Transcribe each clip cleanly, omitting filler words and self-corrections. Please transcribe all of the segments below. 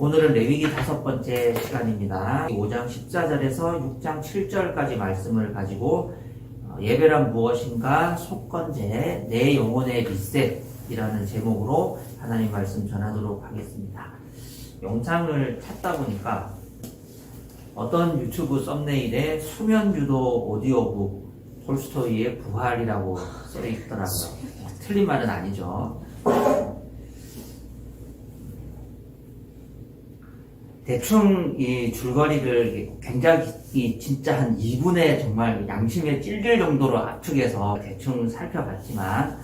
오늘은 레위기 5번째 시간입니다. 5장 14절에서 6장 7절까지 말씀을 가지고 예배란 무엇인가 속건제 내 영혼의 리셋이라는 제목으로 하나님 말씀 전하도록 하겠습니다. 영상을 찾다 보니까 어떤 유튜브 썸네일에 수면유도 오디오북 톨스토이의 부활이라고 써있더라고요. 틀린 말은 아니죠. 대충 이 줄거리를 굉장히 진짜 한 2분의 정말 양심에 찔릴 정도로 압축해서 대충 살펴봤지만,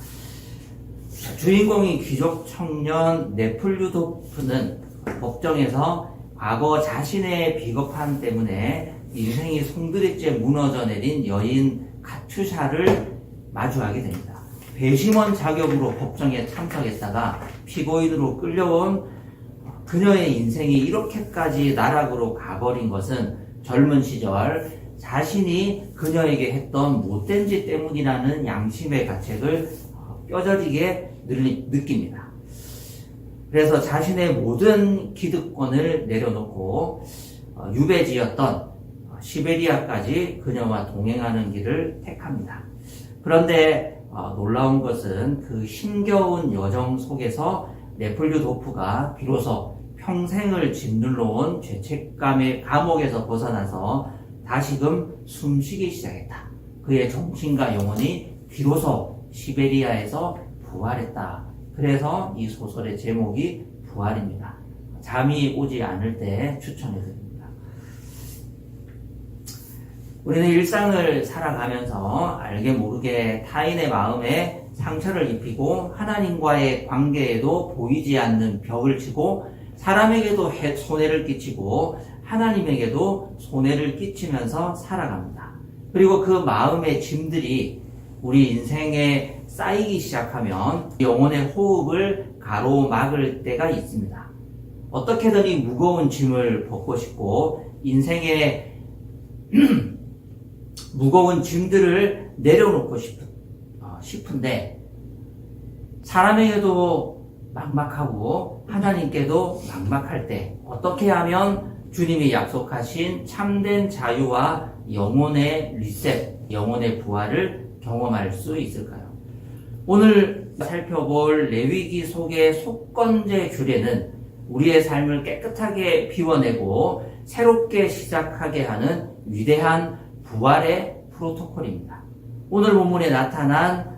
주인공인 귀족 청년 네플류도프는 법정에서 과거 자신의 비겁함 때문에 인생이 송두리째 무너져 내린 여인 카투샤를 마주하게 됩니다. 배심원 자격으로 법정에 참석했다가 피고인으로 끌려온 그녀의 인생이 이렇게까지 나락으로 가버린 것은 젊은 시절 자신이 그녀에게 했던 못된 짓 때문이라는 양심의 가책을 뼈저리게 느낍니다. 그래서 자신의 모든 기득권을 내려놓고 유배지였던 시베리아까지 그녀와 동행하는 길을 택합니다. 그런데 놀라운 것은 그 힘겨운 여정 속에서 네플류도프가 비로소 평생을 짓눌러온 죄책감의 감옥에서 벗어나서 다시금 숨쉬기 시작했다. 그의 정신과 영혼이 비로소 시베리아에서 부활했다. 그래서 이 소설의 제목이 부활입니다. 잠이 오지 않을 때 추천해드립니다. 우리는 일상을 살아가면서 알게 모르게 타인의 마음에 상처를 입히고 하나님과의 관계에도 보이지 않는 벽을 치고 사람에게도 손해를 끼치고 하나님에게도 손해를 끼치면서 살아갑니다. 그리고 그 마음의 짐들이 우리 인생에 쌓이기 시작하면 영혼의 호흡을 가로막을 때가 있습니다. 어떻게든 이 무거운 짐을 벗고 싶고 인생의 무거운 짐들을 내려놓고 싶은데 사람에게도 막막하고 하나님께도 막막할 때 어떻게 하면 주님이 약속하신 참된 자유와 영혼의 리셋, 영혼의 부활을 경험할 수 있을까요? 오늘 살펴볼 레위기 속의 속건제 규례는 우리의 삶을 깨끗하게 비워내고 새롭게 시작하게 하는 위대한 부활의 프로토콜입니다. 오늘 본문에 나타난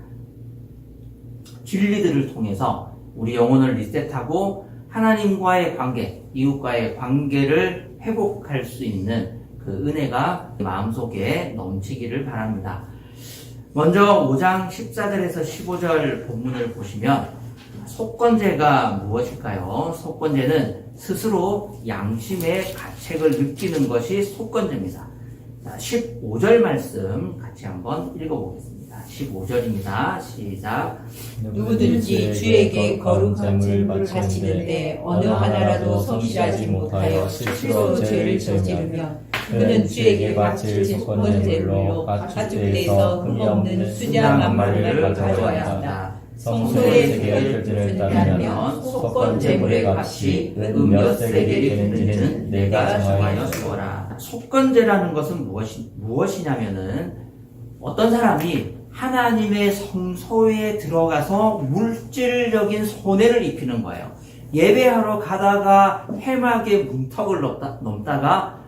진리들을 통해서 우리 영혼을 리셋하고 하나님과의 관계, 이웃과의 관계를 회복할 수 있는 그 은혜가 마음속에 넘치기를 바랍니다. 먼저 5장 14절에서 15절 본문을 보시면 속건제가 무엇일까요? 속건제는 스스로 양심의 가책을 느끼는 것이 속건제입니다. 15절 말씀 같이 한번 읽어보겠습니다. 15절입니다. 시작. 누구든지 주에게 거룩한 제물을 바치는데 어느 하나라도 성실하지 못하여 실수로 죄를 저지르면 그는 주에게 바칠 속건제물로 가축대에서 흠이 없는 순양 한 마리를 가져와야 한다. 성소의 제결을 따르면 속건제물의 값이 몇 세겔이 되는지는 내가 정하여 주어라. 속건제라는 것은 무엇이냐면은 어떤 사람이 하나님의 성소에 들어가서 물질적인 손해를 입히는 거예요. 예배하러 가다가 회막의 문턱을 넘다가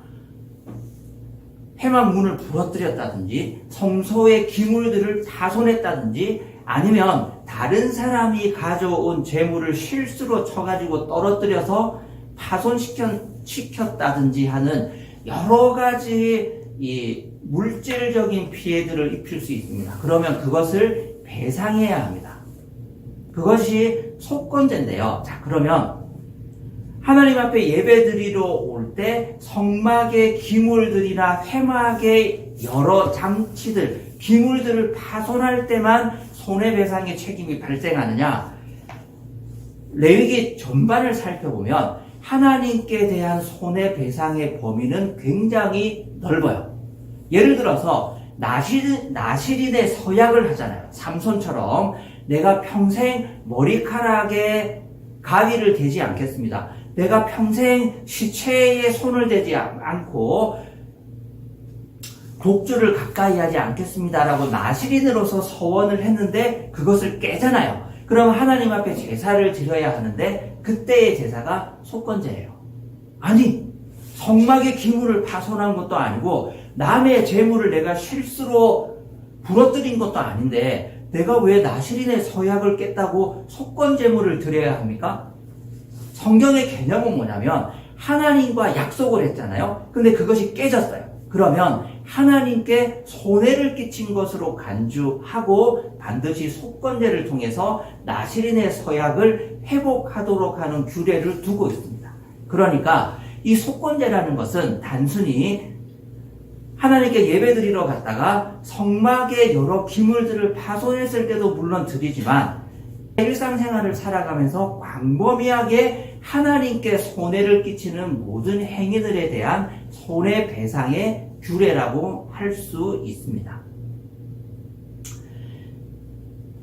회막 문을 부러뜨렸다든지 성소의 기물들을 파손했다든지 아니면 다른 사람이 가져온 재물을 실수로 쳐가지고 떨어뜨려서 파손시켰다든지 하는 여러 가지 이 물질적인 피해들을 입힐 수 있습니다. 그러면 그것을 배상해야 합니다. 그것이 속건제인데요. 자, 그러면 하나님 앞에 예배드리러 올 때 성막의 기물들이나 회막의 여러 장치들, 기물들을 파손할 때만 손해배상의 책임이 발생하느냐? 레위기 전반을 살펴보면 하나님께 대한 손해배상의 범위는 굉장히 넓어요. 예를 들어서 나실인의 서약을 하잖아요. 삼손처럼 내가 평생 머리카락에 가위를 대지 않겠습니다. 내가 평생 시체에 손을 대지 않고 독주를 가까이 하지 않겠습니다라고 나시린으로서 서원을 했는데 그것을 깨잖아요. 그럼 하나님 앞에 제사를 드려야 하는데 그때의 제사가 속건제예요. 아니, 성막의 기물을 파손한 것도 아니고 남의 재물을 내가 실수로 부러뜨린 것도 아닌데 내가 왜 나시린의 서약을 깼다고 속건제물을 드려야 합니까? 성경의 개념은 뭐냐면 하나님과 약속을 했잖아요. 근데 그것이 깨졌어요. 그러면 하나님께 손해를 끼친 것으로 간주하고 반드시 속건제를 통해서 나시린의 서약을 회복하도록 하는 규례를 두고 있습니다. 그러니까 이 속건제라는 것은 단순히 하나님께 예배드리러 갔다가 성막의 여러 기물들을 파손했을 때도 물론 드리지만 일상생활을 살아가면서 광범위하게 하나님께 손해를 끼치는 모든 행위들에 대한 손해배상의 규례라고 할 수 있습니다.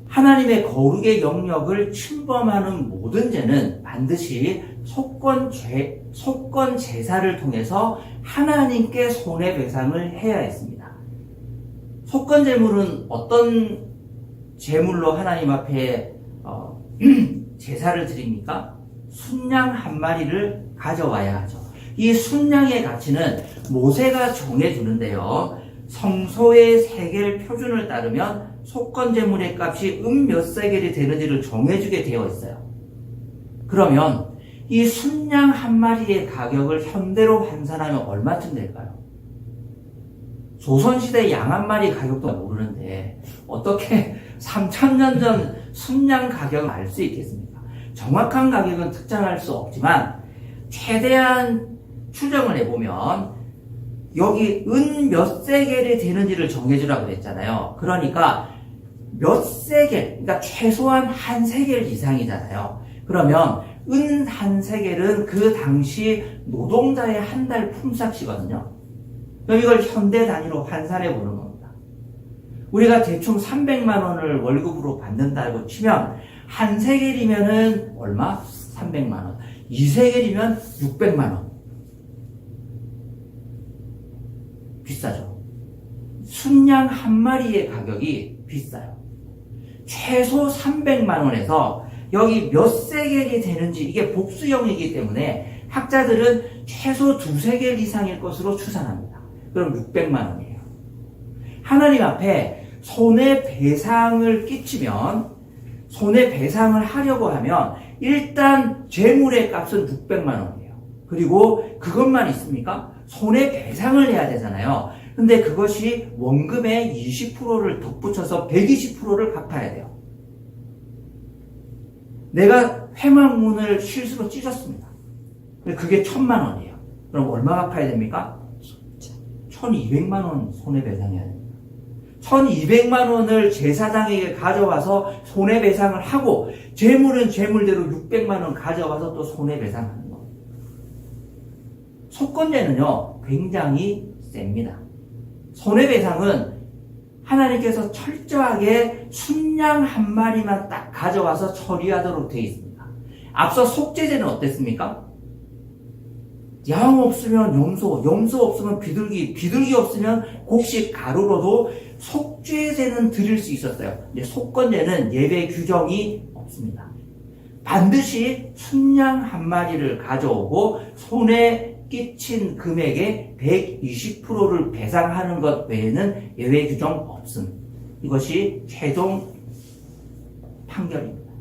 하나님의 거룩의 영역을 침범하는 모든 죄는 반드시 속건 제사를 통해서 하나님께 손해배상을 해야 했습니다. 속건 제물은 어떤 제물로 하나님 앞에 제사를 드립니까? 순양 한 마리를 가져와야 하죠. 이 순양의 가치는 모세가 정해주는데요. 성소의 세겔 표준을 따르면 속건 제물의 값이 몇 세겔이 되는지를 정해주게 되어 있어요. 그러면 이 순양 한 마리의 가격을 현대로 환산하면 얼마쯤 될까요? 조선시대 양 한 마리 가격도 모르는데 어떻게 3000년 전 순양 가격을 알 수 있겠습니까? 정확한 가격은 특정할 수 없지만 최대한 추정을 해보면 여기 몇 세겔이 되는지를 정해주라고 그랬잖아요. 그러니까 몇 세겔, 그러니까 최소한 한 세겔 이상이잖아요. 그러면 한 세겔은 그 당시 노동자의 한 달 품삯이거든요. 그럼 이걸 현대 단위로 환산해 보는 겁니다. 우리가 대충 300만 원을 월급으로 받는다고 치면 한 세겔이면은 얼마? 300만 원. 2세겔이면 600만 원. 비싸죠. 순양 한 마리의 가격이 비싸요. 최소 300만 원에서 여기 몇 세겔이 되는지 이게 복수형이기 때문에 학자들은 최소 2세겔 이상일 것으로 추산합니다. 그럼 600만 원이에요. 하나님 앞에 손해배상을 끼치면 손해배상을 하려고 하면 일단 재물의 값은 600만 원이에요. 그리고 그것만 있습니까? 손해배상을 해야 되잖아요. 근데 그것이 원금의 20%를 덧붙여서 120%를 갚아야 돼요. 내가 회막문을 실수로 찢었습니다. 그게 1000만 원이에요. 그럼 얼마 갚아야 됩니까? 1200만 원 손해배상해야 됩니다. 1200만 원을 제사장에게 가져와서 손해배상을 하고 재물은 재물대로 600만 원 가져와서 또 손해배상하는 겁니다. 속건제는요 굉장히 셉니다. 손해배상은 하나님께서 철저하게 순양 한 마리만 딱 가져와서 처리하도록 되어 있습니다. 앞서 속죄제는 어땠습니까? 양 없으면 염소, 염소 없으면 비둘기, 비둘기 없으면 곡식 가루로도 속죄제는 드릴 수 있었어요. 근데 속건제는 예배 규정이 없습니다. 반드시 순양 한 마리를 가져오고 손에 끼친 금액의 120%를 배상하는 것 외에는 예외 규정 없음. 이것이 최종 판결입니다.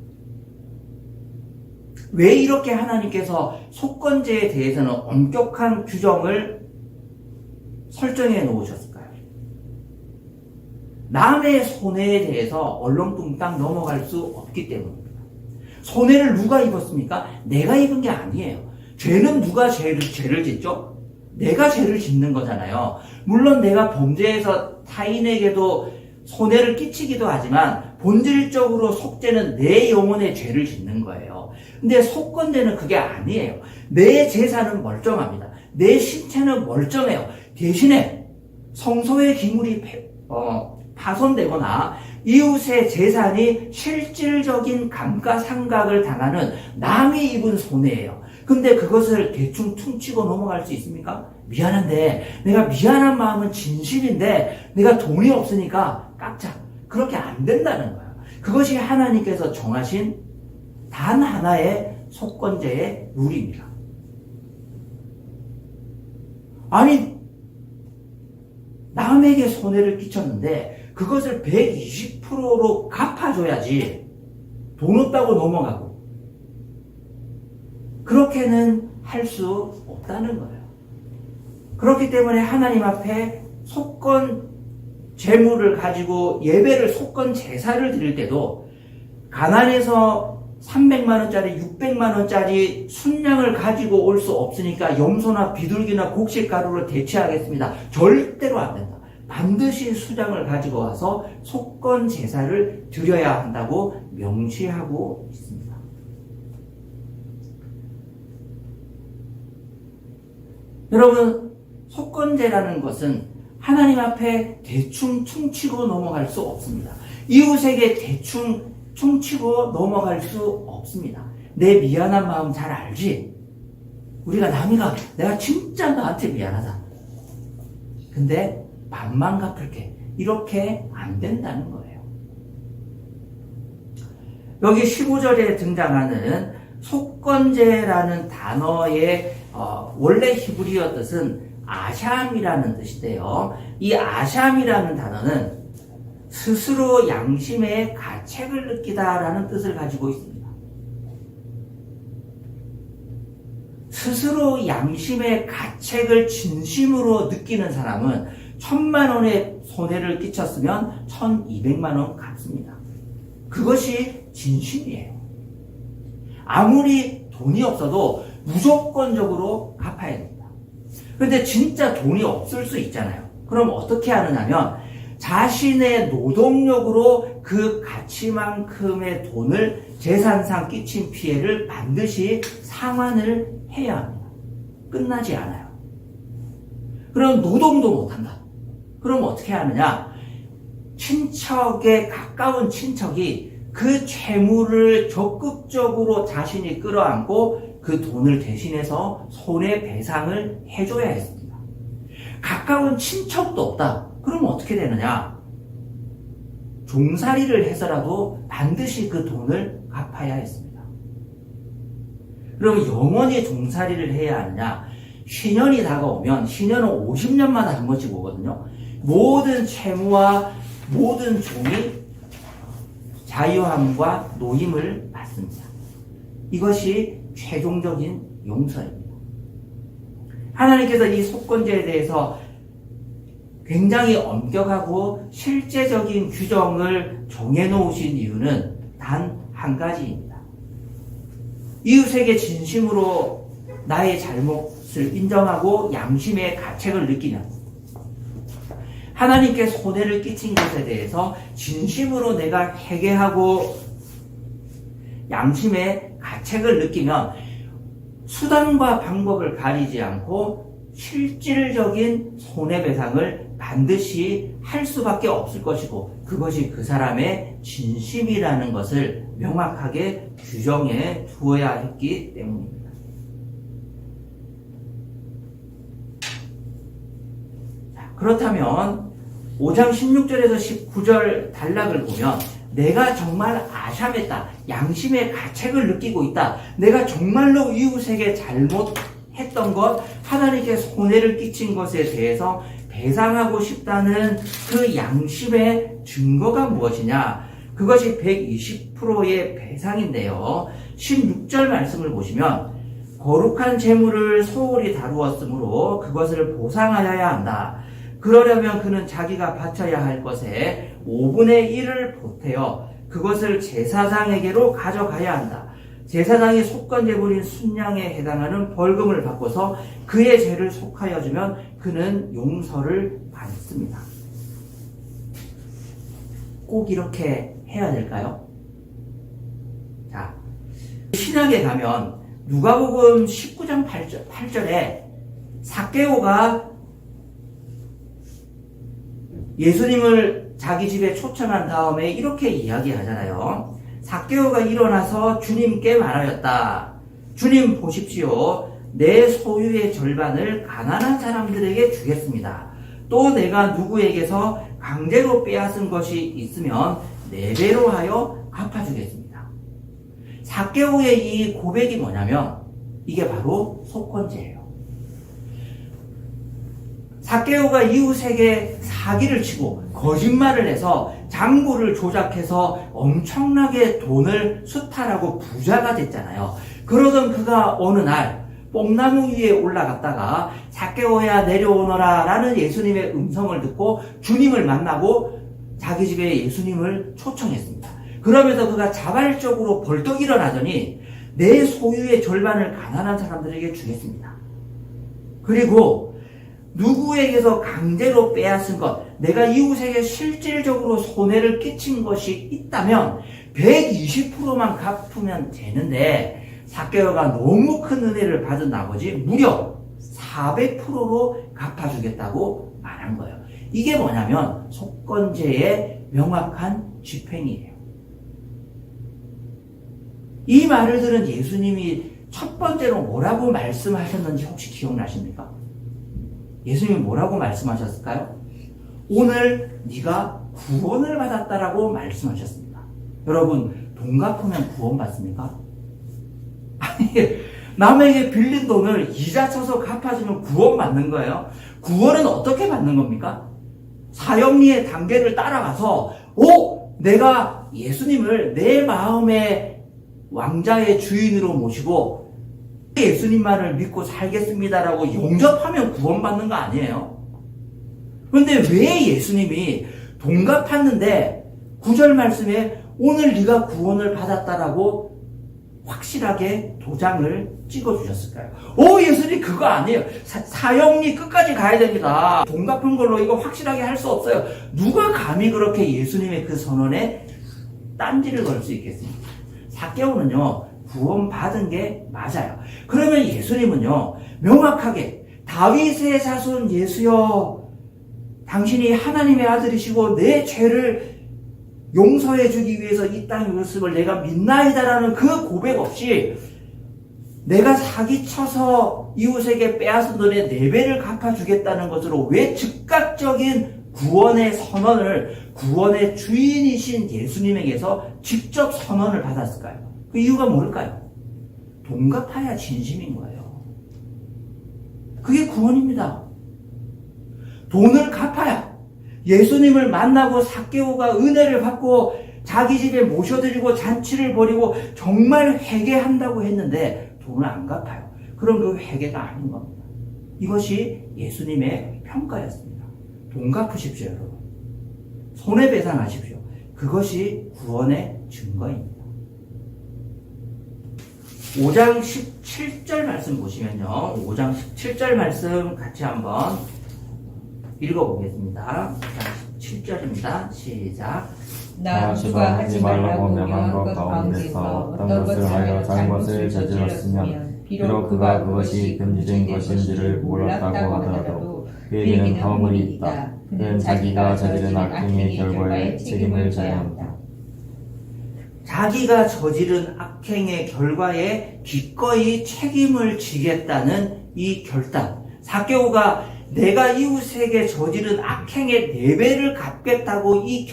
왜 이렇게 하나님께서 속건제에 대해서는 엄격한 규정을 설정해 놓으셨을까요? 남의 손해에 대해서 얼렁뚱땅 넘어갈 수 없기 때문입니다. 손해를 누가 입었습니까? 내가 입은 게 아니에요. 죄는 누가 죄를 짓죠? 내가 죄를 짓는 거잖아요. 물론 내가 범죄해서 타인에게도 손해를 끼치기도 하지만 본질적으로 속죄는 내 영혼의 죄를 짓는 거예요. 근데 속건제는 그게 아니에요. 내 재산은 멀쩡합니다. 내 신체는 멀쩡해요. 대신에 성소의 기물이 파손되거나 이웃의 재산이 실질적인 감가상각을 당하는 남이 입은 손해예요. 근데 그것을 대충 퉁치고 넘어갈 수 있습니까? 미안한데, 내가 미안한 마음은 진심인데, 내가 돈이 없으니까 깎자. 그렇게 안 된다는 거예요. 그것이 하나님께서 정하신 단 하나의 속건제의 룰입니다. 아니, 남에게 손해를 끼쳤는데, 그것을 120%로 갚아줘야지. 돈 없다고 넘어가고. 그렇게는 할 수 없다는 거예요. 그렇기 때문에 하나님 앞에 속건 재물을 가지고 예배를 속건 제사를 드릴 때도 가난해서 300만원짜리 600만원짜리 순양을 가지고 올 수 없으니까 염소나 비둘기나 곡식가루를 대체하겠습니다. 절대로 안 된다. 반드시 수장을 가지고 와서 속건 제사를 드려야 한다고 명시하고 있습니다. 여러분, 속건제라는 것은 하나님 앞에 대충 퉁치고 넘어갈 수 없습니다. 이웃에게 대충 퉁치고 넘어갈 수 없습니다. 내 미안한 마음 잘 알지? 우리가 남이가 내가 진짜 너한테 미안하다. 근데 반만 갚을게. 이렇게 안 된다는 거예요. 여기 15절에 등장하는 속건제라는 단어의 원래 히브리어 뜻은 아샴이라는 뜻인데요. 이 아샴이라는 단어는 스스로 양심의 가책을 느끼다라는 뜻을 가지고 있습니다. 스스로 양심의 가책을 진심으로 느끼는 사람은 1,000만 원의 손해를 끼쳤으면 1,200만 원 갚습니다. 그것이 진심이에요. 아무리 돈이 없어도 무조건적으로 갚아야 됩니다. 그런데 진짜 돈이 없을 수 있잖아요. 그럼 어떻게 하느냐면 자신의 노동력으로 그 가치만큼의 돈을 재산상 끼친 피해를 반드시 상환을 해야 합니다. 끝나지 않아요. 그럼 노동도 못한다. 그럼 어떻게 하느냐? 친척에 가까운 친척이 그 채무를 적극적으로 자신이 끌어안고 그 돈을 대신해서 손해배상을 해줘야 했습니다. 가까운 친척도 없다. 그럼 어떻게 되느냐? 종살이를 해서라도 반드시 그 돈을 갚아야 했습니다. 그럼 영원히 종살이를 해야 하느냐? 신년이 다가오면, 신년은 50년마다 한 번씩 오거든요. 모든 채무와 모든 종이 자유함과 노임을 받습니다. 이것이 최종적인 용서입니다. 하나님께서 이 속건제에 대해서 굉장히 엄격하고 실제적인 규정을 정해놓으신 이유는 단 한 가지입니다. 이웃에게 진심으로 나의 잘못을 인정하고 양심의 가책을 느끼면, 하나님께 손해를 끼친 것에 대해서 진심으로 내가 회개하고 양심의 가책을 느끼면 수단과 방법을 가리지 않고 실질적인 손해배상을 반드시 할 수밖에 없을 것이고, 그것이 그 사람의 진심이라는 것을 명확하게 규정해 두어야 했기 때문입니다. 그렇다면 5장 16절에서 19절 단락을 보면 내가 정말 아샴했다. 양심의 가책을 느끼고 있다. 내가 정말로 이웃에게 잘못했던 것, 하나님께 손해를 끼친 것에 대해서 배상하고 싶다는 그 양심의 증거가 무엇이냐? 그것이 120%의 배상인데요. 16절 말씀을 보시면 거룩한 재물을 소홀히 다루었으므로 그것을 보상하여야 한다. 그러려면 그는 자기가 바쳐야 할 것에 5분의 1을 보태어 그것을 제사장에게로 가져가야 한다. 제사장이 속건제물인 순양에 해당하는 벌금을 받고서 그의 죄를 속하여 주면 그는 용서를 받습니다. 꼭 이렇게 해야 될까요? 자, 신약에 가면 누가복음 19장 8절에 삭개오가 예수님을 자기 집에 초청한 다음에 이렇게 이야기하잖아요. 삭개오가 일어나서 주님께 말하였다. 주님 보십시오. 내 소유의 절반을 가난한 사람들에게 주겠습니다. 또 내가 누구에게서 강제로 빼앗은 것이 있으면 4배로 하여 갚아주겠습니다. 삭개오의 이 고백이 뭐냐면 이게 바로 속건제예요. 삭개오가 이웃에게 사기를 치고 거짓말을 해서 장부를 조작해서 엄청나게 돈을 수탈하고 부자가 됐잖아요. 그러던 그가 어느 날 뽕나무 위에 올라갔다가 삭개오야 내려오너라 라는 예수님의 음성을 듣고 주님을 만나고 자기 집에 예수님을 초청했습니다. 그러면서 그가 자발적으로 벌떡 일어나더니 내 소유의 절반을 가난한 사람들에게 주겠습니다. 그리고 누구에게서 강제로 빼앗은 것, 내가 이웃에게 실질적으로 손해를 끼친 것이 있다면 120%만 갚으면 되는데 삭개오가 너무 큰 은혜를 받은 나머지 무려 400%로 갚아주겠다고 말한 거예요. 이게 뭐냐면 속건제의 명확한 집행이에요. 이 말을 들은 예수님이 첫 번째로 뭐라고 말씀하셨는지 혹시 기억나십니까? 예수님이 뭐라고 말씀하셨을까요? 오늘 네가 구원을 받았다라고 말씀하셨습니다. 여러분, 돈 갚으면 구원 받습니까? 아니, 남에게 빌린 돈을 이자 쳐서 갚아주면 구원 받는 거예요. 구원은 어떻게 받는 겁니까? 사형리의 단계를 따라가서 내가 예수님을 내 마음의 왕자의 주인으로 모시고 예수님만을 믿고 살겠습니다라고 용접하면 구원받는 거 아니에요? 그런데 왜 예수님이 돈 갚았는데 9절 말씀에 오늘 네가 구원을 받았다라고 확실하게 도장을 찍어주셨을까요? 예수님 그거 아니에요. 사형리 끝까지 가야 됩니다. 돈 갚은 걸로 이거 확실하게 할 수 없어요. 누가 감히 그렇게 예수님의 그 선언에 딴지를 걸 수 있겠습니까? 삭개오는요 구원받은 게 맞아요. 그러면 예수님은요 명확하게 다윗의 자손 예수여 당신이 하나님의 아들이시고 내 죄를 용서해 주기 위해서 이 땅에 오셨음을 내가 믿나이다라는 그 고백 없이 내가 사기쳐서 이웃에게 빼앗은 돈의 4배를 갚아주겠다는 것으로 왜 즉각적인 구원의 선언을 구원의 주인이신 예수님에게서 직접 선언을 받았을까요? 그 이유가 뭘까요? 돈 갚아야 진심인 거예요. 그게 구원입니다. 돈을 갚아야 예수님을 만나고 삭개오가 은혜를 받고 자기 집에 모셔드리고 잔치를 벌이고 정말 회개한다고 했는데 돈을 안 갚아요. 그럼 그 회개가 아닌 겁니다. 이것이 예수님의 평가였습니다. 돈 갚으십시오, 여러분. 손해배상하십시오. 그것이 구원의 증거입니다. 5장 17절 말씀 보시면요. 5장 17절 말씀 같이 한번 읽어보겠습니다. 7절입니다. 시작. 나 주가 하지 말라고 명한 것 가운데서 어떤 것을 하여 잘못을 저질렀으면 비록 그가 그것이 금지된 것인지를 몰랐다고 하더라도 그에게는 허물이 있다. 그는 자기가 저지른 악행의 결과에 책임을 져야 한다. 자기가 저지른 악행의 결과에 기꺼이 책임을 지겠다는 이 결단. 삭개오가 내가 이웃에게 저지른 악행의 4배를 갚겠다고 이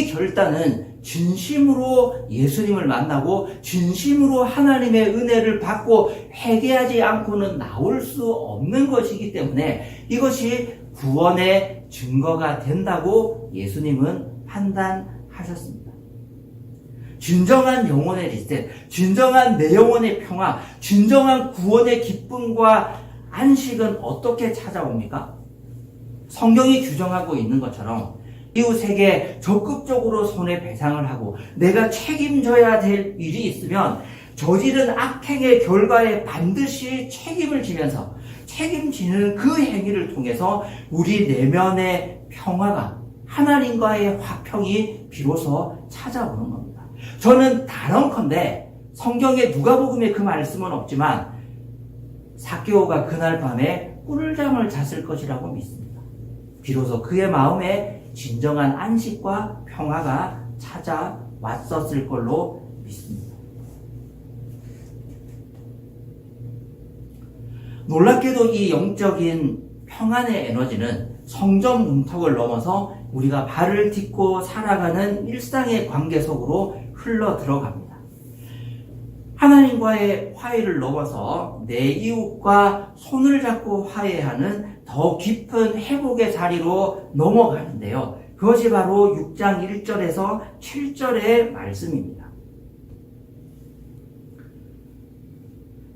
결단은 진심으로 예수님을 만나고 진심으로 하나님의 은혜를 받고 회개하지 않고는 나올 수 없는 것이기 때문에 이것이 구원의 증거가 된다고 예수님은 판단하셨습니다. 진정한 영혼의 리셋, 진정한 내 영혼의 평화, 진정한 구원의 기쁨과 안식은 어떻게 찾아옵니까? 성경이 규정하고 있는 것처럼 이웃에게 적극적으로 손해배상을 하고 내가 책임져야 될 일이 있으면 저지른 악행의 결과에 반드시 책임을 지면서 책임지는 그 행위를 통해서 우리 내면의 평화가 하나님과의 화평이 비로소 찾아오는 겁니다. 저는 단언컨대 성경에 누가복음에 그 말씀은 없지만 삭개오가 그날 밤에 꿀잠을 잤을 것이라고 믿습니다. 비로소 그의 마음에 진정한 안식과 평화가 찾아왔었을 걸로 믿습니다. 놀랍게도 이 영적인 평안의 에너지는 성전 문턱을 넘어서 우리가 발을 딛고 살아가는 일상의 관계 속으로 흘러 들어갑니다. 하나님과의 화해를 넘어서 내 이웃과 손을 잡고 화해하는 더 깊은 회복의 자리로 넘어가는데요. 그것이 바로 6장 1절에서 7절의 말씀입니다.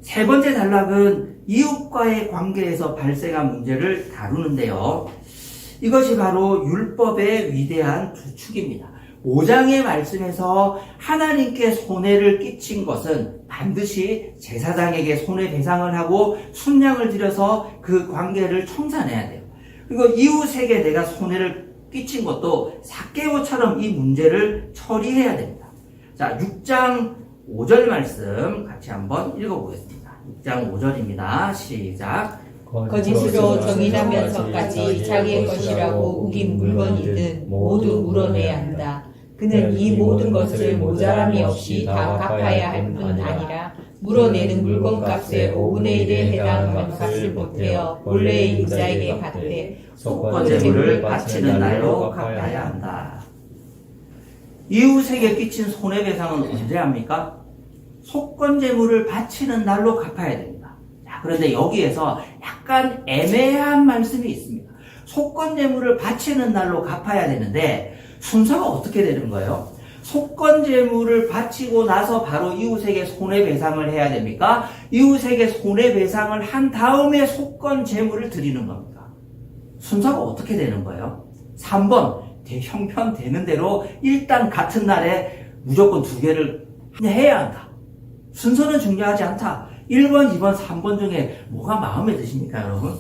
세 번째 단락은 이웃과의 관계에서 발생한 문제를 다루는데요. 이것이 바로 율법의 위대한 두 축입니다. 5장의 말씀에서 하나님께 손해를 끼친 것은 반드시 제사장에게 손해배상을 하고 순양을 드려서 그 관계를 청산해야 돼요. 그리고 이웃에게 내가 손해를 끼친 것도 삭개오처럼 이 문제를 처리해야 됩니다. 자, 6장 5절 말씀 같이 한번 읽어보겠습니다. 6장 5절입니다. 시작. 거짓으로 정인하면서까지 자기의 것이라고 우긴 물건이든 모두 물어내야 한다. 그는 이 모든 것을 모자람이 없이 다 갚아야 할 뿐 아니라 물어내는 물건값의 5분의 1에 해당하는 값을 보태어 본래의 유자에게 받되 속건제물을 바치는 날로 갚아야 한다. 이웃에게 끼친 손해배상은 언제 합니까? 속건제물을 바치는 날로 갚아야 됩니다. 자, 그런데 여기에서 약간 애매한 말씀이 있습니다. 속건제물을 바치는 날로 갚아야 되는데 순서가 어떻게 되는 거예요? 속건제물을 바치고 나서 바로 이웃에게 손해배상을 해야 됩니까? 이웃에게 손해배상을 한 다음에 속건제물을 드리는 겁니까? 순서가 어떻게 되는 거예요? 3번 형편되는 대로 일단 같은 날에 무조건 2개를 해야 한다. 순서는 중요하지 않다. 1번, 2번, 3번 중에 뭐가 마음에 드십니까, 여러분?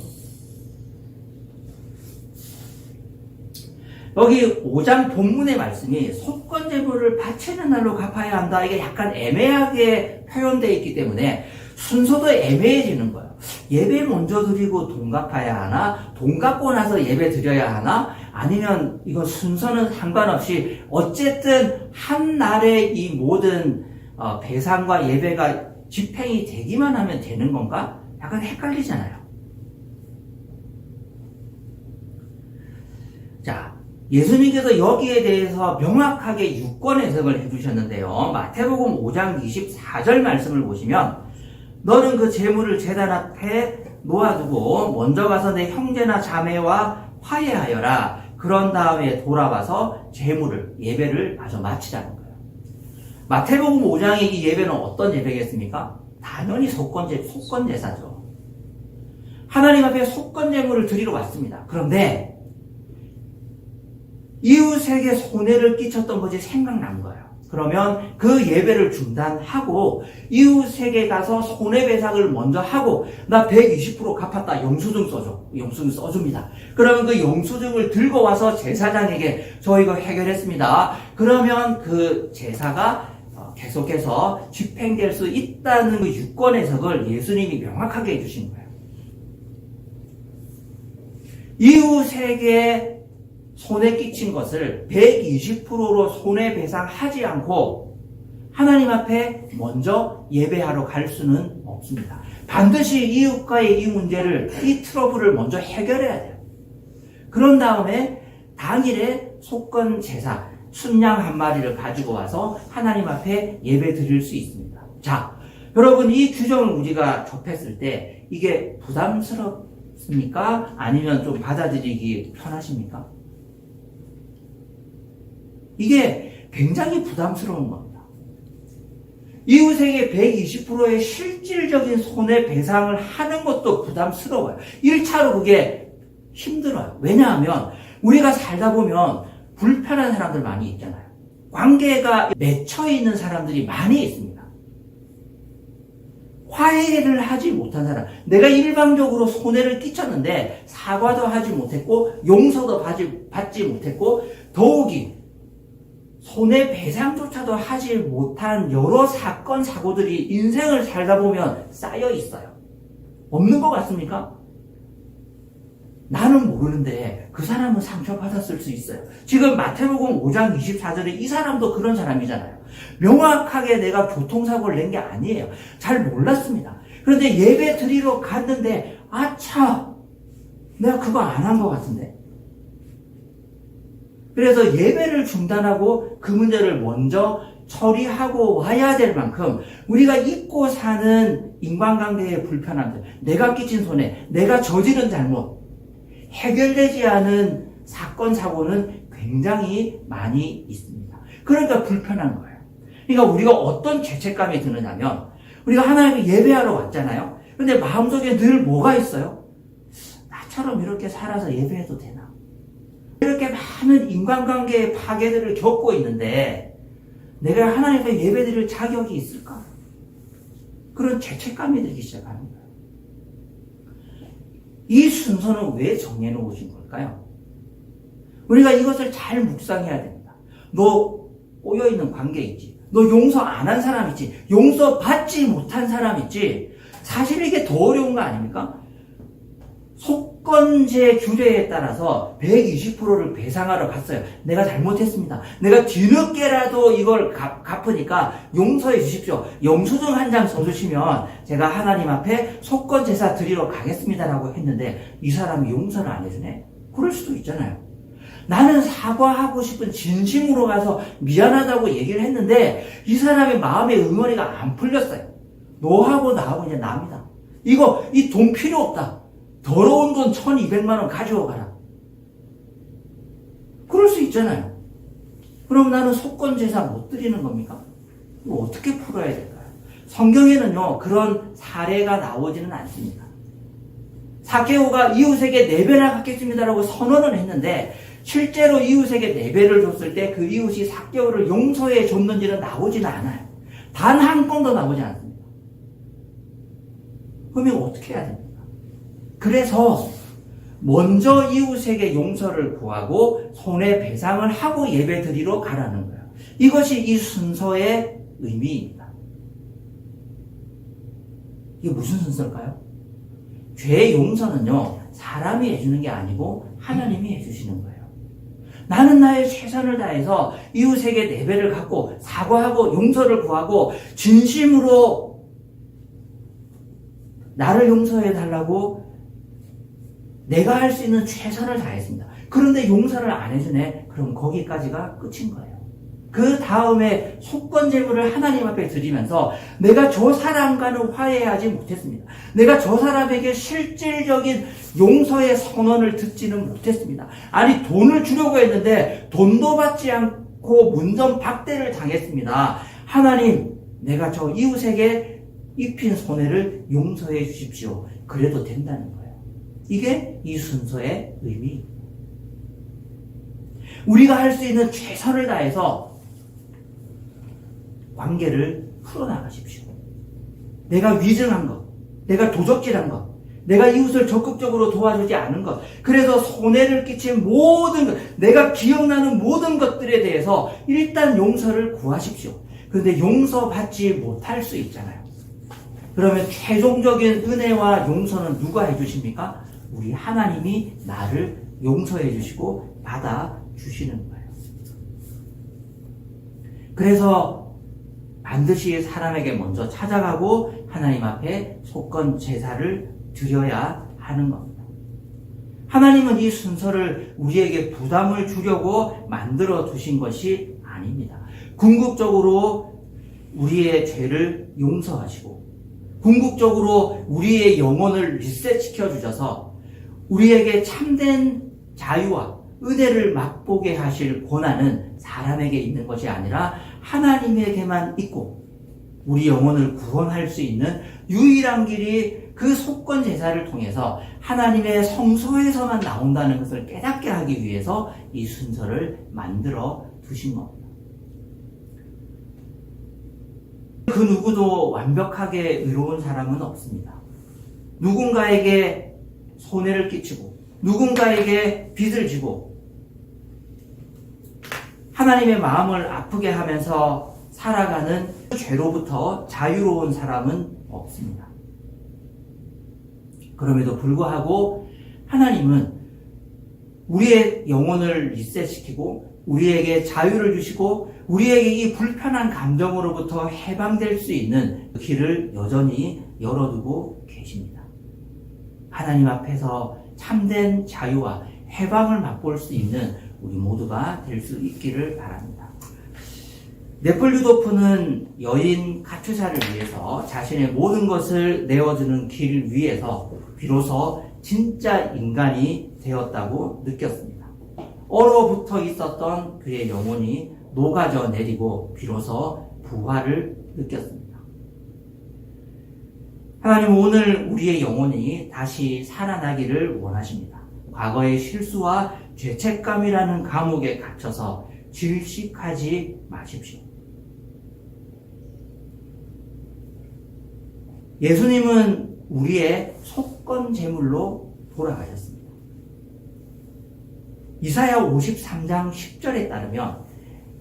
여기 5장 본문의 말씀이 속건제물을 바치는 날로 갚아야 한다. 이게 약간 애매하게 표현되어 있기 때문에 순서도 애매해지는 거예요. 예배 먼저 드리고 돈 갚아야 하나? 돈 갚고 나서 예배 드려야 하나? 아니면 이건 순서는 상관없이 어쨌든 한 날에 이 모든 배상과 예배가 집행이 되기만 하면 되는 건가? 약간 헷갈리잖아요. 자, 예수님께서 여기에 대해서 명확하게 6권 해석을 해주셨는데요. 마태복음 5장 24절 말씀을 보시면 너는 그 재물을 제단 앞에 놓아두고 먼저 가서 내 형제나 자매와 화해하여라. 그런 다음에 돌아와서 재물을 예배를 마저 마치자는 거예요. 마태복음 5장의 이 예배는 어떤 예배겠습니까? 당연히 속건제사죠. 하나님 앞에 속건제물을 드리러 왔습니다. 그런데 이웃에게 손해를 끼쳤던 것이 생각난 거예요. 그러면 그 예배를 중단하고 이웃에게 가서 손해배상을 먼저 하고 나 120% 갚았다. 영수증 써줘. 영수증 써줍니다. 그러면 그 영수증을 들고 와서 제사장에게 저 이거 해결했습니다. 그러면 그 제사가 계속해서 집행될 수 있다는 그 6권 해석을 예수님이 명확하게 해주신 거예요. 이웃에게 손해 끼친 것을 120%로 손해배상하지 않고 하나님 앞에 먼저 예배하러 갈 수는 없습니다. 반드시 이웃과의 이 문제를, 이 트러블을 먼저 해결해야 돼요. 그런 다음에 당일에 속건 제사, 순양 한 마리를 가지고 와서 하나님 앞에 예배 드릴 수 있습니다. 자, 여러분 이 규정을 우리가 접했을 때 이게 부담스럽습니까? 아니면 좀 받아들이기 편하십니까? 이게 굉장히 부담스러운 겁니다. 이웃에게 120%의 실질적인 손해배상을 하는 것도 부담스러워요. 1차로 그게 힘들어요. 왜냐하면 우리가 살다 보면 불편한 사람들 많이 있잖아요. 관계가 맺혀 있는 사람들이 많이 있습니다. 화해를 하지 못한 사람, 내가 일방적으로 손해를 끼쳤는데 사과도 하지 못했고 용서도 받지 못했고 더욱이 손해배상조차도 하지 못한 여러 사건, 사고들이 인생을 살다 보면 쌓여 있어요. 없는 것 같습니까? 나는 모르는데 그 사람은 상처받았을 수 있어요. 지금 마태복음 5장 24절에 이 사람도 그런 사람이잖아요. 명확하게 내가 교통사고를 낸 게 아니에요. 잘 몰랐습니다. 그런데 예배 드리러 갔는데 아차, 내가 그거 안 한 것 같은데. 그래서 예배를 중단하고 그 문제를 먼저 처리하고 와야 될 만큼 우리가 잊고 사는 인간관계의 불편함들, 내가 끼친 손해, 내가 저지른 잘못, 해결되지 않은 사건, 사고는 굉장히 많이 있습니다. 그러니까 불편한 거예요. 그러니까 우리가 어떤 죄책감이 드느냐면, 우리가 하나님을 예배하러 왔잖아요. 근데 마음속에 늘 뭐가 있어요? 나처럼 이렇게 살아서 예배해도 되나? 이렇게 많은 인간관계의 파괴들을 겪고 있는데 내가 하나님 앞에 예배드릴 자격이 있을까? 그런 죄책감이 들기 시작하는 거예요. 이 순서는 왜 정해놓으신 걸까요? 우리가 이것을 잘 묵상해야 됩니다. 너 꼬여있는 관계 있지? 너 용서 안 한 사람 있지? 용서 받지 못한 사람 있지? 사실 이게 더 어려운 거 아닙니까? 속건제 규례에 따라서 120%를 배상하러 갔어요. 내가 잘못했습니다. 내가 뒤늦게라도 이걸 갚으니까 용서해 주십시오. 영수증 한 장 써주시면 제가 하나님 앞에 속건제사 드리러 가겠습니다라고 했는데 이 사람이 용서를 안 해주네? 그럴 수도 있잖아요. 나는 사과하고 싶은 진심으로 가서 미안하다고 얘기를 했는데 이 사람의 마음의 응어리가 안 풀렸어요. 너하고 나하고 이제 납니다. 이 돈 필요 없다. 더러운 돈 1200만 원 가지고 가라. 그럴 수 있잖아요. 그럼 나는 속건제사 못 드리는 겁니까? 이거 어떻게 풀어야 될까요? 성경에는요, 그런 사례가 나오지는 않습니다. 삭개오가 이웃에게 4배나 갚겠습니다라고 선언을 했는데 실제로 이웃에게 4배를 줬을 때 그 이웃이 삭개오를 용서해 줬는지는 나오지는 않아요. 단 한 건도 나오지 않습니다. 그러면 어떻게 해야 됩니까? 그래서 먼저 이웃에게 용서를 구하고 손해배상을 하고 예배드리러 가라는 거예요. 이것이 이 순서의 의미입니다. 이게 무슨 순서일까요? 죄 용서는요, 사람이 해주는 게 아니고 하나님이 해주시는 거예요. 나는 나의 최선을 다해서 이웃에게 4배를 갚고 사과하고 용서를 구하고 진심으로 나를 용서해 달라고 내가 할 수 있는 최선을 다했습니다. 그런데 용서를 안 해주네? 그럼 거기까지가 끝인 거예요. 그 다음에 속건제물을 하나님 앞에 드리면서 내가 저 사람과는 화해하지 못했습니다. 내가 저 사람에게 실질적인 용서의 선언을 듣지는 못했습니다. 아니, 돈을 주려고 했는데 돈도 받지 않고 문전박대를 당했습니다. 하나님, 내가 저 이웃에게 입힌 손해를 용서해 주십시오. 그래도 된다는 거예요. 이게 이 순서의 의미입니다. 우리가 할 수 있는 최선을 다해서 관계를 풀어나가십시오. 내가 위증한 것, 내가 도적질한 것, 내가 이웃을 적극적으로 도와주지 않은 것, 그래서 손해를 끼친 모든 것, 내가 기억나는 모든 것들에 대해서 일단 용서를 구하십시오. 그런데 용서받지 못할 수 있잖아요. 그러면 최종적인 은혜와 용서는 누가 해주십니까? 우리 하나님이 나를 용서해 주시고 받아 주시는 거예요. 그래서 반드시 사람에게 먼저 찾아가고 하나님 앞에 속건 제사를 드려야 하는 겁니다. 하나님은 이 순서를 우리에게 부담을 주려고 만들어 두신 것이 아닙니다. 궁극적으로 우리의 죄를 용서하시고 궁극적으로 우리의 영혼을 리셋시켜 주셔서 우리에게 참된 자유와 은혜를 맛보게 하실 권한은 사람에게 있는 것이 아니라 하나님에게만 있고 우리 영혼을 구원할 수 있는 유일한 길이 그 속건 제사를 통해서 하나님의 성소에서만 나온다는 것을 깨닫게 하기 위해서 이 순서를 만들어 두신 겁니다. 그 누구도 완벽하게 의로운 사람은 없습니다. 누군가에게 손해를 끼치고 누군가에게 빚을 지고 하나님의 마음을 아프게 하면서 살아가는 죄로부터 자유로운 사람은 없습니다. 그럼에도 불구하고 하나님은 우리의 영혼을 리셋시키고 우리에게 자유를 주시고 우리에게 이 불편한 감정으로부터 해방될 수 있는 길을 여전히 열어두고 계십니다. 하나님 앞에서 참된 자유와 해방을 맛볼 수 있는 우리 모두가 될 수 있기를 바랍니다. 네플류도프는 여인 카투샤를 위해서 자신의 모든 것을 내어주는 길을 위해서 비로소 진짜 인간이 되었다고 느꼈습니다. 얼어붙어 있었던 그의 영혼이 녹아져 내리고 비로소 부활을 느꼈습니다. 하나님은 오늘 우리의 영혼이 다시 살아나기를 원하십니다. 과거의 실수와 죄책감이라는 감옥에 갇혀서 질식하지 마십시오. 예수님은 우리의 속건 제물로 돌아가셨습니다. 이사야 53장 10절에 따르면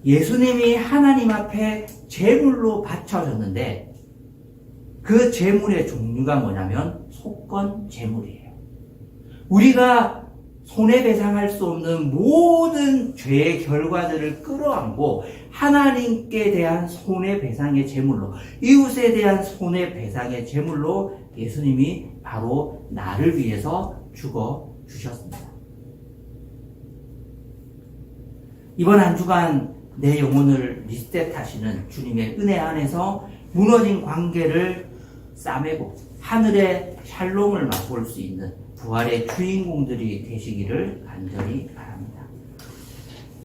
예수님이 하나님 앞에 제물로 바쳐졌는데 그 제물의 종류가 뭐냐면 속건 제물이에요. 우리가 손해배상할 수 없는 모든 죄의 결과들을 끌어안고 하나님께 대한 손해배상의 제물로, 이웃에 대한 손해배상의 제물로 예수님이 바로 나를 위해서 죽어주셨습니다. 이번 한 주간 내 영혼을 리셋하시는 주님의 은혜 안에서 무너진 관계를 싸매고 하늘의 샬롬을 맛볼 수 있는 부활의 주인공들이 되시기를 간절히 바랍니다.